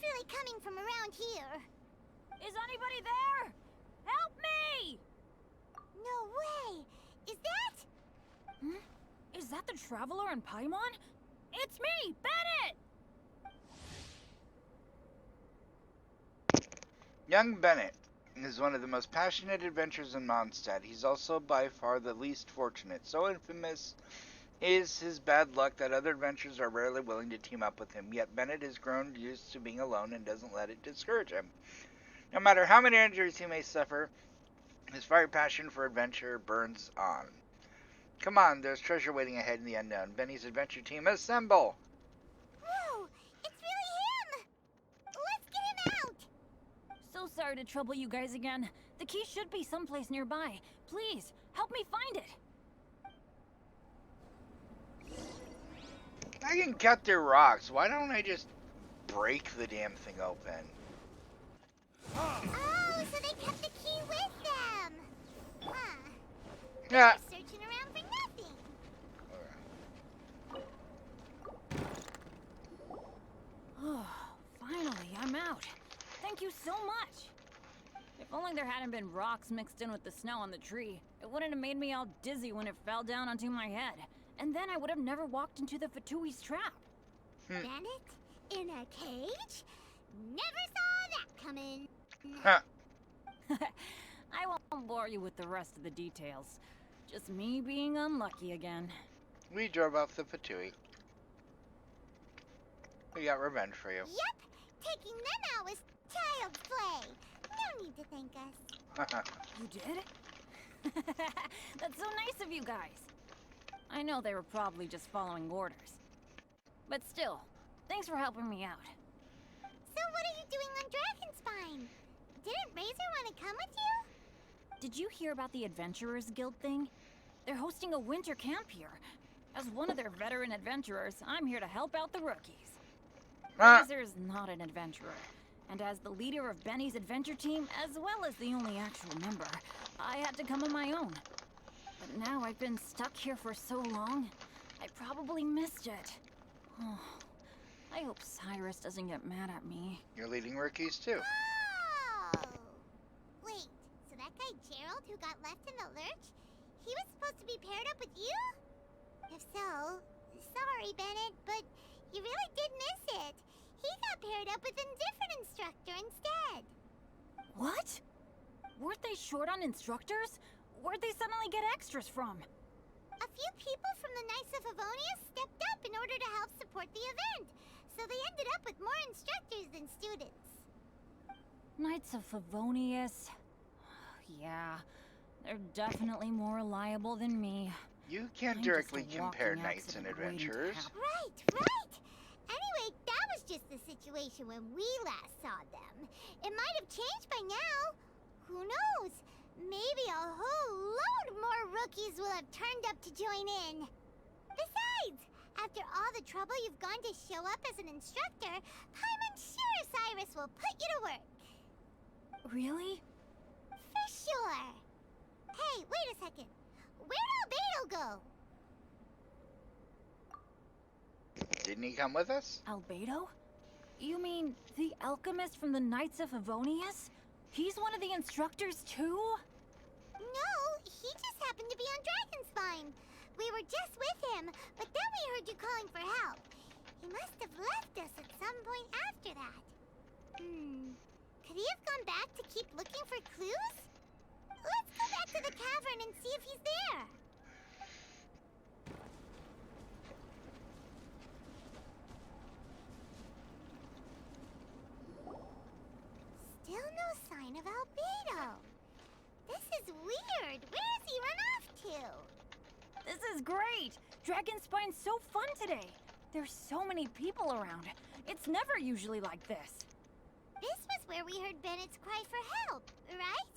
really coming from around here. Is anybody there? Help me! No way! Is that? Is that the Traveler in Paimon? It's me, Bennett! Young Bennett is one of the most passionate adventurers in Mondstadt. He's also by far the least fortunate. So infamous is his bad luck that other adventurers are rarely willing to team up with him. Yet Bennett has grown used to being alone and doesn't let it discourage him. No matter how many injuries he may suffer, his fiery passion for adventure burns on. Come on, there's treasure waiting ahead in the unknown. Benny's adventure team, assemble! Whoa! It's really him! Let's get him out! So sorry to trouble you guys again. The key should be someplace nearby. Please, help me find it. I can cut through rocks. Why don't I just break the damn thing open? Oh, so they kept the key with them! Huh. Yeah. They're searching around for nothing. Oh, finally, I'm out. Thank you so much. If only there hadn't been rocks mixed in with the snow on the tree, it wouldn't have made me all dizzy when it fell down onto my head. And then I would have never walked into the Fatui's trap. Bennett? In a cage? Never saw that coming. Huh. I won't bore you with the rest of the details. Just me being unlucky again. We drove off the Fatui. We got revenge for you. Yep, taking them out was child's play. No need to thank us. You did? That's so nice of you guys. I know they were probably just following orders. But still, thanks for helping me out. So what are you doing on Dragonspine? Didn't Razor want to come with you? Did you hear about the Adventurers Guild thing? They're hosting a winter camp here. As one of their veteran adventurers, I'm here to help out the rookies. Razor's not an adventurer. And as the leader of Benny's adventure team, as well as the only actual member, I had to come on my own. But now I've been stuck here for so long, I probably missed it. Oh, I hope Cyrus doesn't get mad at me. You're leading rookies too. Oh! Wait, so that guy Gerald who got left in the lurch, he was supposed to be paired up with you? If so, sorry Bennett, but you really did miss it. He got paired up with a different instructor instead. What? Weren't they short on instructors? Where'd they suddenly get extras from? A few people from the Knights of Avonia stepped up in order to help support the event, so they ended up with more instructors than students. Knights of Favonius. Yeah, they're definitely more reliable than me. You can't I'm directly just a compare walking knights and accident waiting to adventurers. happen. Right. Anyway, that was just the situation when we last saw them. It might have changed by now. Who knows? Maybe a whole load more rookies will have turned up to join in. Besides, after all the trouble you've gone to show up as an instructor, Paimon's sure Cyrus will put you to work. Really? For sure. Hey, wait a second. Where'd Albedo go? Didn't he come with us? Albedo? You mean the alchemist from the Knights of Favonius? He's one of the instructors too? No, he just happened to be on Dragonspine. We were just with him, but then we heard you calling for help. He must have left us at some point after that. Could he have gone back to keep looking for clues? Let's go back to the cavern and see if he's there. Still no sign of Albedo. This is weird. Where has he run off to? This is great! Dragonspine's so fun today! There's so many people around. It's never usually like this. This was where we heard Bennett's cry for help, right?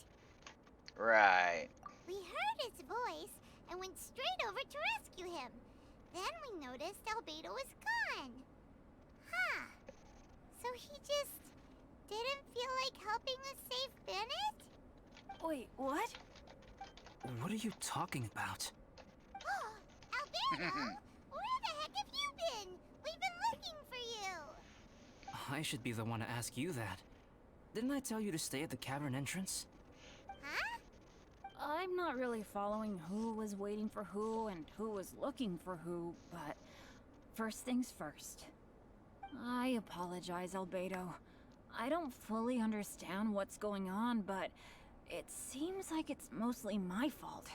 Right. We heard his voice and went straight over to rescue him. Then we noticed Albedo was gone. Huh. So he just didn't feel like helping us save Bennett? Wait, what? What are you talking about? Albedo! Where the heck have you been? We've been looking for you! I should be the one to ask you that. Didn't I tell you to stay at the cavern entrance? Huh? I'm not really following who was waiting for who and who was looking for who, but first things first. I apologize, Albedo. I don't fully understand what's going on, but it seems like it's mostly my fault.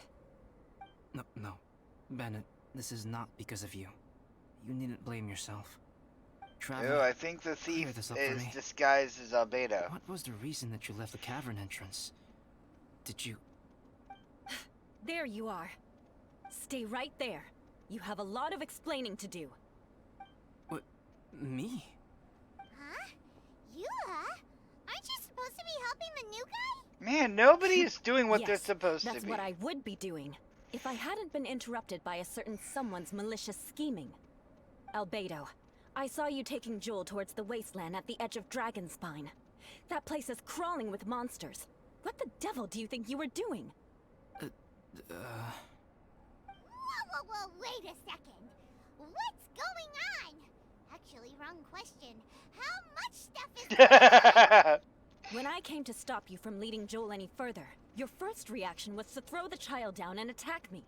No. Bennett, this is not because of you. You needn't blame yourself. Traveler, Ew, I think the clear thief this up for is me. disguised as Albedo. What was the reason that you left the cavern entrance? Did you... There you are. Stay right there. You have a lot of explaining to do. What? Me? Huh? Eula? Aren't you supposed to be helping the new guy? Man, nobody is doing what Yes, they're supposed to That's be. what I would be doing, if I hadn't been interrupted by a certain someone's malicious scheming. Albedo, I saw you taking Joel towards the wasteland at the edge of Dragonspine. That place is crawling with monsters. What the devil do you think you were doing? Whoa, wait a second. What's going on? Actually, wrong question. How much stuff is going on? When I came to stop you from leading Joel any further, your first reaction was to throw the child down and attack me.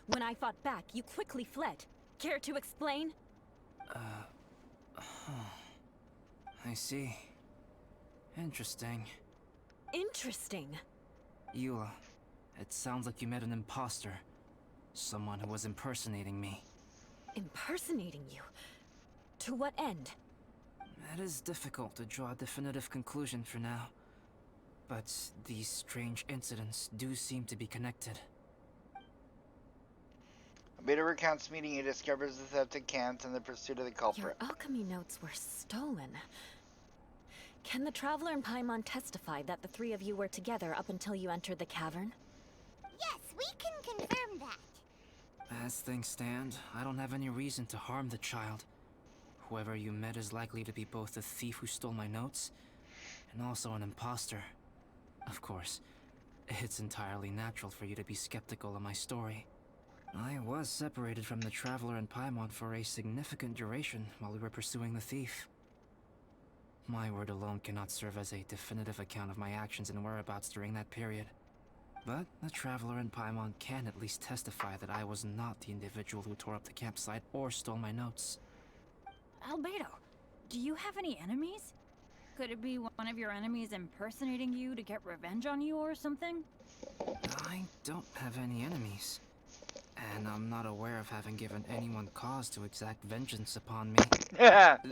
When I fought back, you quickly fled. Care to explain? I see. Interesting. Interesting. Eula, it sounds like you met an imposter. Someone who was impersonating me. Impersonating you? To what end? It is difficult to draw a definitive conclusion for now. But these strange incidents do seem to be connected. Albedo recounts meeting he discovers the theft of cans in the pursuit of the Your culprit. alchemy notes were stolen. Can the Traveler and Paimon testify that the three of you were together up until you entered the cavern? Yes, we can confirm that. As things stand, I don't have any reason to harm the child. Whoever you met is likely to be both the thief who stole my notes, and also an imposter. Of course, it's entirely natural for you to be skeptical of my story. I was separated from the Traveler and Paimon for a significant duration while we were pursuing the thief. My word alone cannot serve as a definitive account of my actions and whereabouts during that period. But the Traveler and Paimon can at least testify that I was not the individual who tore up the campsite or stole my notes. Albedo, do you have any enemies? Could it be one of your enemies impersonating you to get revenge on you or something? I don't have any enemies. And I'm not aware of having given anyone cause to exact vengeance upon me.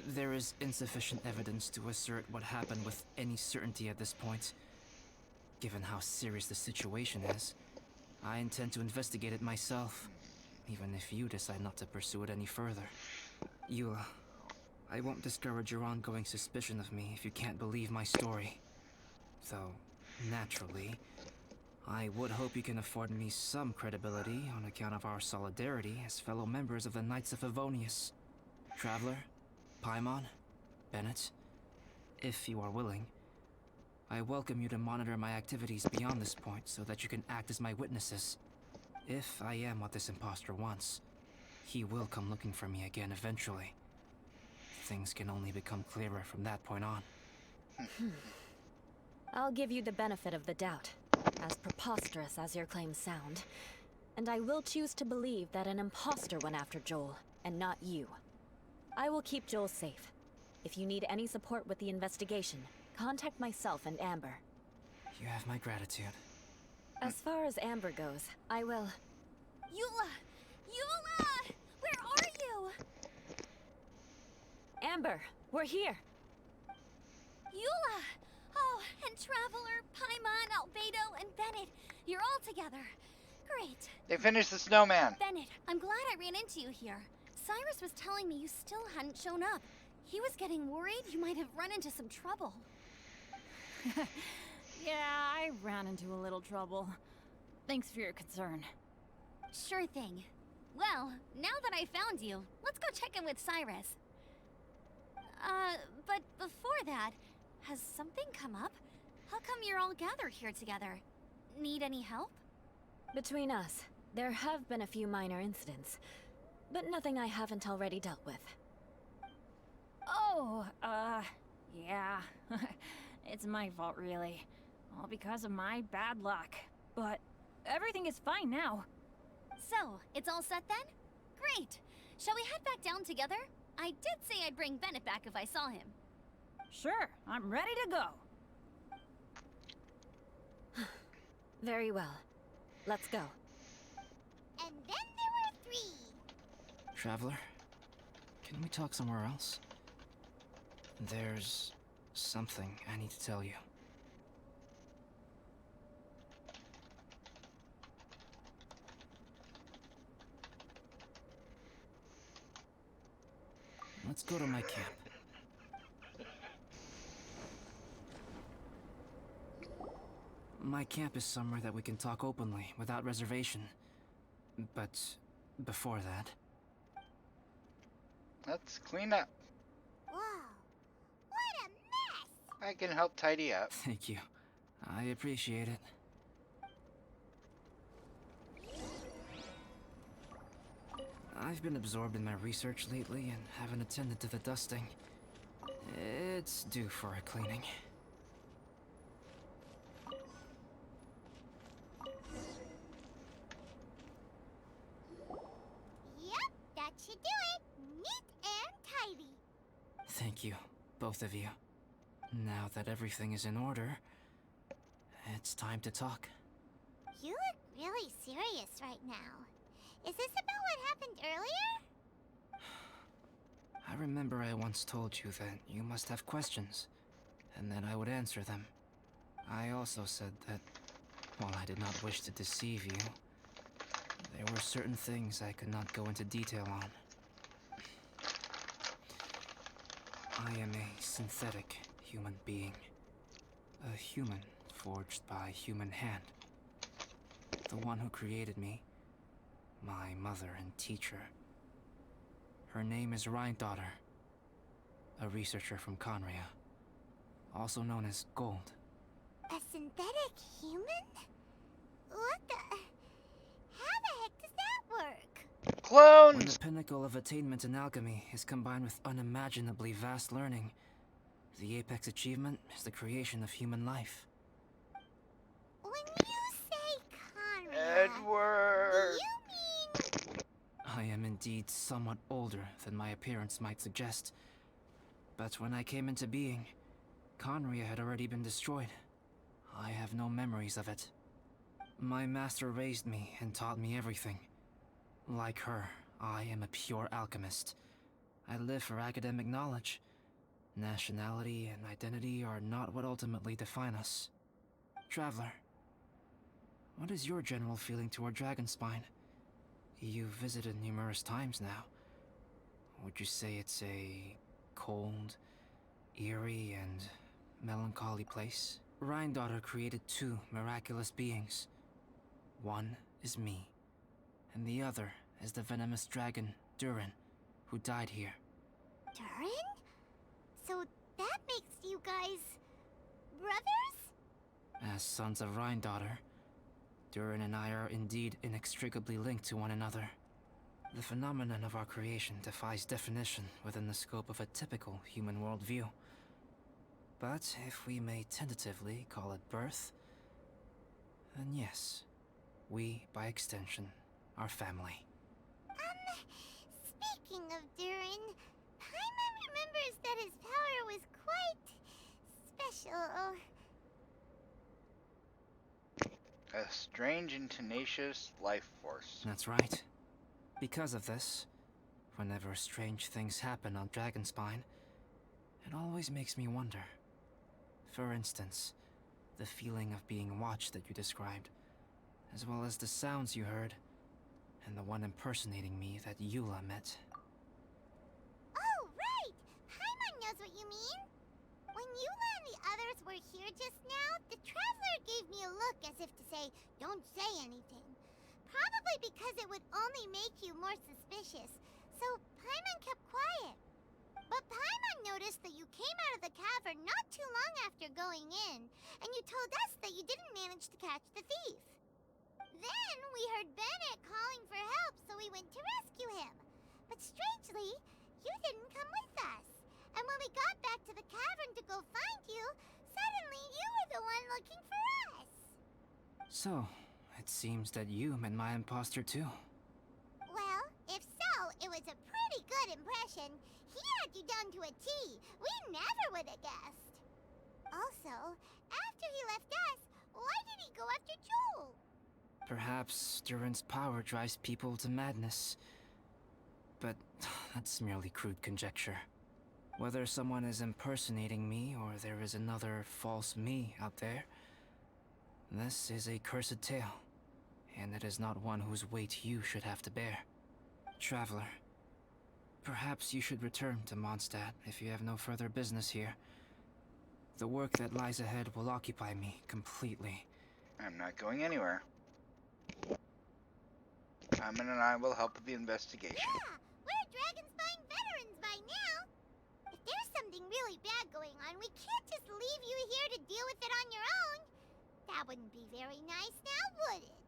There is insufficient evidence to assert what happened with any certainty at this point. Given how serious the situation is, I intend to investigate it myself, even if you decide not to pursue it any further. Eula, I won't discourage your ongoing suspicion of me if you can't believe my story. Though, naturally, I would hope you can afford me some credibility on account of our solidarity as fellow members of the Knights of Favonius. Traveler, Paimon, Bennett, if you are willing, I welcome you to monitor my activities beyond this point so that you can act as my witnesses. If I am what this imposter wants, he will come looking for me again eventually. Things can only become clearer from that point on. I'll give you the benefit of the doubt, as preposterous as your claims sound. And I will choose to believe that an imposter went after Joel, and not you. I will keep Joel safe. If you need any support with the investigation, contact myself and Amber. You have my gratitude. As far as Amber goes, I will... Eula! Eula! Where are you? Amber, we're here! Eula! Oh, and Traveler, Paimon, Albedo, and Bennett. You're all together. Great. They finished the snowman. Bennett, I'm glad I ran into you here. Cyrus was telling me you still hadn't shown up. He was getting worried you might have run into some trouble. Yeah, I ran into a little trouble. Thanks for your concern. Sure thing. Well, now that I found you, let's go check in with Cyrus. But before that, has something come up? How come you're all gathered here together? Need any help? Between us, there have been a few minor incidents, but nothing I haven't already dealt with. Oh, Yeah, it's my fault, really. All because of my bad luck. But everything is fine now. So, it's all set then? Great! Shall we head back down together? I did say I'd bring Bennett back if I saw him. Sure, I'm ready to go. Very well. Let's go. And then there were 3. Traveler, can we talk somewhere else? There's something I need to tell you. Let's go to my camp. My camp is somewhere that we can talk openly, without reservation. But before that... Let's clean up. Whoa. What a mess! I can help tidy up. Thank you. I appreciate it. I've been absorbed in my research lately and haven't attended to the dusting. It's due for a cleaning. Yep, that should do it. Neat and tidy. Thank you, both of you. Now that everything is in order, it's time to talk. You look really serious right now. Is this about what happened earlier? I remember I once told you that you must have questions, and that I would answer them. I also said that, while I did not wish to deceive you, there were certain things I could not go into detail on. I am a synthetic human being. A human forged by human hand. The one who created me, my mother and teacher. Her name is Rhyndaughter, a researcher from Conria, also known as Gold. A synthetic human? What the... How the heck does that work? When the Clones! pinnacle of attainment in alchemy is combined with unimaginably vast learning, the apex achievement is the creation of human life. When you say Conrad, Edward! do you mean... I am indeed somewhat older than my appearance might suggest. But when I came into being, Conria had already been destroyed. I have no memories of it. My master raised me and taught me everything. Like her, I am a pure alchemist. I live for academic knowledge. Nationality and identity are not what ultimately define us. Traveler, what is your general feeling toward Dragonspine? You've visited numerous times now. Would you say it's a cold, eerie, and melancholy place? Rhyndaughter created 2 miraculous beings. One is me, and the other is the venomous dragon, Durin, who died here. Durin? So that makes you guys... brothers? As sons of Rhyndaughter, Durin and I are indeed inextricably linked to one another. The phenomenon of our creation defies definition within the scope of a typical human worldview. But if we may tentatively call it birth, then yes, we, by extension, are family. Speaking of Durin, Paimon remembers that his power was quite... special. A strange and tenacious life force. That's right. Because of this, whenever strange things happen on Dragonspine, it always makes me wonder. For instance, the feeling of being watched that you described, as well as the sounds you heard, and the one impersonating me that Eula met. Oh, right! Paimon knows what you mean. When Eula and the others were here just now, the Traveler gave me a look as if to say, don't say anything. Probably because it would only make you more suspicious, so Paimon kept quiet. But Paimon noticed that you came out of the cavern not too long after going in, and you told us that you didn't manage to catch the thief. Then we heard Bennett calling for help, so we went to rescue him. But strangely, you didn't come with us. And when when we got back to the cavern to go find you, suddenly you were the one looking for us. So, it seems that you met my imposter too. Well, if so, it was a pretty good impression. He had you down to a T. We never would have guessed. Also, after he left us, why did he go after Joel? Perhaps Durin's power drives people to madness. But that's merely crude conjecture. Whether someone is impersonating me or there is another false me out there, this is a cursed tale, and it is not one whose weight you should have to bear. Traveler, perhaps you should return to Mondstadt if you have no further business here. The work that lies ahead will occupy me completely. I'm not going anywhere. Carmen and I will help with the investigation. Yeah, we're Dragon Spine veterans by now. If there's something really bad going on, we can't just leave you here to deal with it on your own. That wouldn't be very nice now, would it?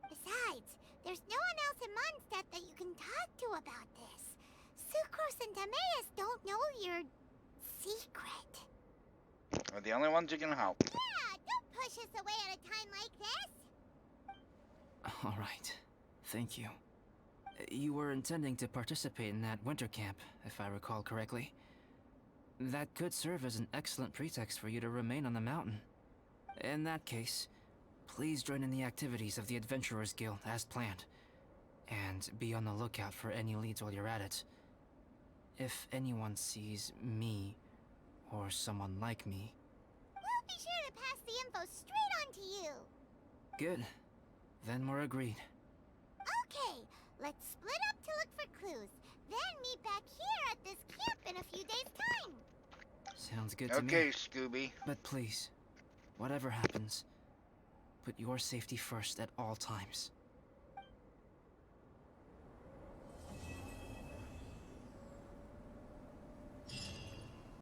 Besides, there's no one else in Mondstadt that you can talk to about this. Sucrose and Timaeus don't know your secret. We're the only ones who can help. Yeah, don't push us away at a time like this. All right. Thank you. You were intending to participate in that winter camp, if I recall correctly. That could serve as an excellent pretext for you to remain on the mountain. In that case, please join in the activities of the Adventurers Guild as planned. And be on the lookout for any leads while you're at it. If anyone sees me, or someone like me... We'll be sure to pass the info straight on to you. Good. Then we're agreed. Okay, let's split up to look for clues. Then meet back here at this camp in a few days' time. Sounds good to me. Okay, Scooby. But please, whatever happens, put your safety first at all times.